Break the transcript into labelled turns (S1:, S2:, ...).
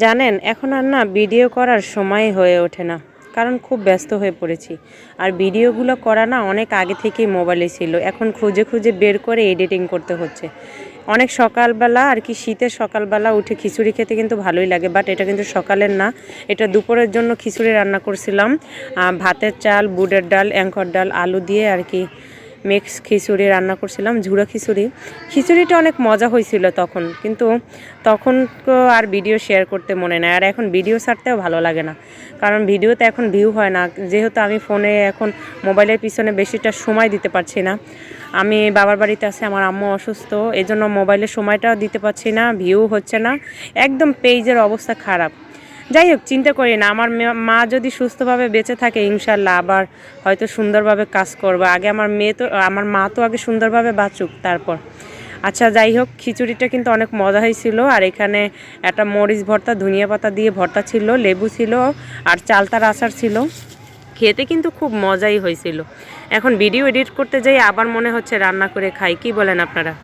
S1: জানেন এখন আর না ভিডিও করার সময় হয়ে ওঠে না, কারণ খুব ব্যস্ত হয়ে পড়েছি। আর ভিডিওগুলো করা না অনেক আগে থেকেই মোবাইলে ছিল, এখন খুঁজে খুঁজে বের করে এডিটিং করতে হচ্ছে। অনেক সকালবেলা আর কি, শীতের সকালবেলা উঠে খিচুড়ি খেতে কিন্তু ভালোই লাগে, বাট এটা কিন্তু সকালের না, এটা দুপুরের জন্য খিচুড়ি রান্না করছিলাম। ভাতের চাল, বুটের ডাল, অ্যাঙ্কর ডাল, আলু দিয়ে আর কি মিক্স খিচুড়ি রান্না করছিলাম, ঝুড়ো খিচুড়ি। খিচুড়িটা অনেক মজা হয়েছিল তখন, কিন্তু তখন তো আর ভিডিও শেয়ার করতে মনে নেয়, আর এখন ভিডিও ছাড়তেও ভালো লাগে না, কারণ ভিডিওতে এখন ভিউ হয় না, যেহেতু আমি ফোনে এখন মোবাইলের পিছনে বেশিটা সময় দিতে পারছি না। আমি বাবার বাড়িতে আছি, আমার আম্মু অসুস্থ, এই জন্য মোবাইলের সময়টাও দিতে পারছি না, ভিউ হচ্ছে না, একদম পেজের অবস্থা খারাপ। যাই হোক, চিন্তা করি না, আমার মা যদি সুস্থভাবে বেঁচে থাকে ইনশাল্লাহ আবার হয়তো সুন্দরভাবে কাজ করবো। আগে আমার মা তো আগে সুন্দরভাবে বাঁচুক তারপর। আচ্ছা যাই হোক, খিচুড়িটা কিন্তু অনেক মজা হয়েছিল, আর এখানে একটা মরিচ ভর্তা, ধনিয়া পাতা দিয়ে ভর্তা ছিল, লেবু ছিল, আর চালতার আচার ছিল। খেতে কিন্তু খুব মজাই হয়েছিল। এখন ভিডিও এডিট করতে যাই আবার মনে হচ্ছে রান্না করে খাই, কি বলেন আপনারা?